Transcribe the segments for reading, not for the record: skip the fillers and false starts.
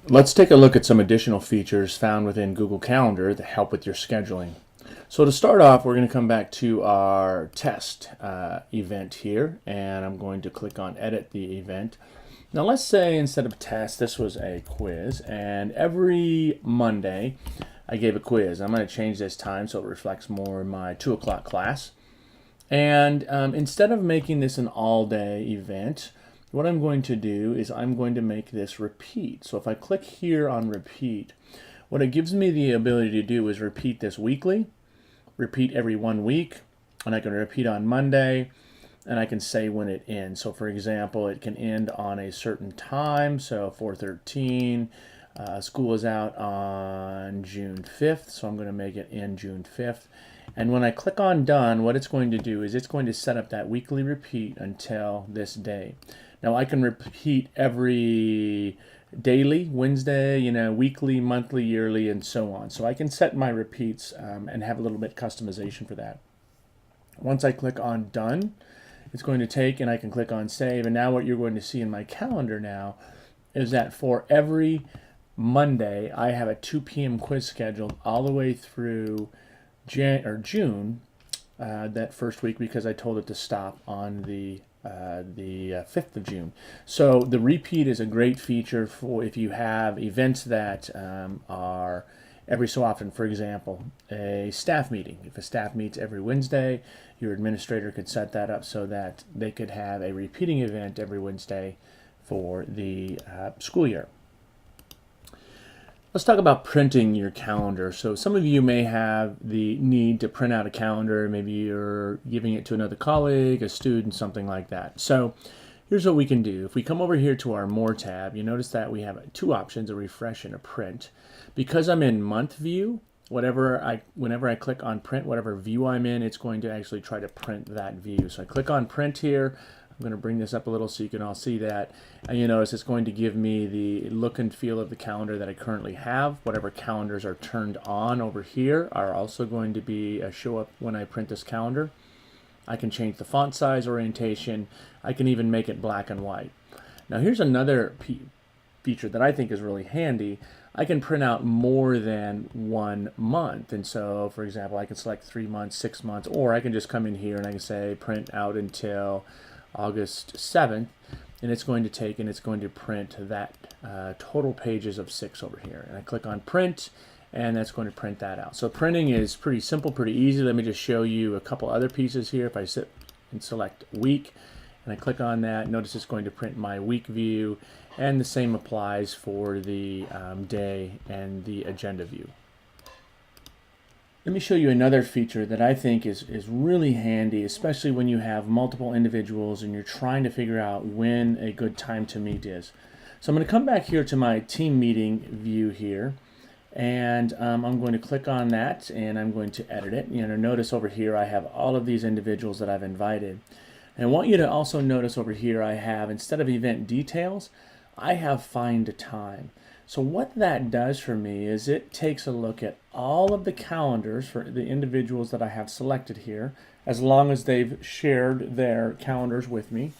Let's take a look at some additional features found within Google Calendar that help with your scheduling. So to start off, we're going to come back to our test event here, and I'm going to click on Edit the Event. Now let's say instead of test, this was a quiz, and every Monday I gave a quiz. I'm going to change this time so it reflects more my 2 o'clock class. And instead of making this an all-day event, what I'm going to do is I'm going to make this repeat. So if I click here on repeat, what it gives me the ability to do is repeat this weekly, repeat every 1 week, and I can repeat on Monday, and I can say when it ends. So for example, it can end on a certain time, so 4:13. School is out on June 5th, so I'm going to make it end June 5th. And when I click on done, what it's going to do is it's going to set up that weekly repeat until this day. Now I can repeat every daily, Wednesday, weekly, monthly, yearly, and so on. So I can set my repeats and have a little bit customization for that. Once I click on done, it's going to take, and I can click on save. And now what you're going to see in my calendar now is that for every Monday, I have a 2 p.m. quiz scheduled all the way through June, that first week, because I told it to stop on the 5th of June. So the repeat is a great feature for if you have events that are every so often. For example, a staff meeting. If a staff meets every Wednesday, your administrator could set that up so that they could have a repeating event every Wednesday for the school year. Let's talk about printing your calendar. So some of you may have the need to print out a calendar. Maybe you're giving it to another colleague, a student, something like that. So here's what we can do. If we come over here to our More tab, you notice that we have 2 options, a refresh and a print. Because I'm in month view, whenever I click on print, whatever view I'm in, it's going to actually try to print that view. So I click on print here. I'm going to bring this up a little so you can all see that. And you notice it's going to give me the look and feel of the calendar that I currently have. Whatever calendars are turned on over here are also going to be show up when I print this calendar. I can change the font size, orientation. I can even make it black and white. Now here's another feature that I think is really handy. I can print out more than 1 month. And so, for example, I can select 3 months, 6 months, or I can just come in here and I can say print out until August 7th, and it's going to take and it's going to print that total pages of 6 over here. And I click on print, and that's going to print that out. So printing is pretty simple, pretty easy. Let me just show you a couple other pieces here. If I sit and select week, and I click on that, notice it's going to print my week view, and the same applies for the day and the agenda view. Let me show you another feature that I think is really handy, especially when you have multiple individuals and you're trying to figure out when a good time to meet is. So I'm going to come back here to my team meeting view here, and I'm going to click on that and I'm going to edit it. Notice over here I have all of these individuals that I've invited. And I want you to also notice over here I have, instead of event details, I have find a time. So what that does for me is it takes a look at all of the calendars for the individuals that I have selected here, as long as they've shared their calendars with me.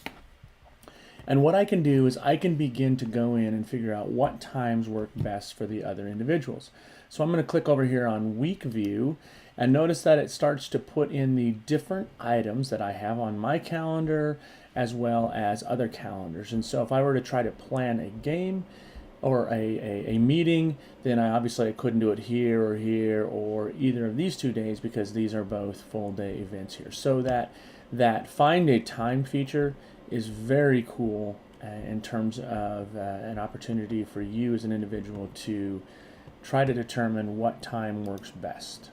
And what I can do is I can begin to go in and figure out what times work best for the other individuals. So I'm going to click over here on week view, and notice that it starts to put in the different items that I have on my calendar as well as other calendars. And so if I were to try to plan a game or a meeting, then I couldn't do it here or either of these 2 days, because these are both full day events here. So that find a time feature is very cool in terms of an opportunity for you as an individual to try to determine what time works best.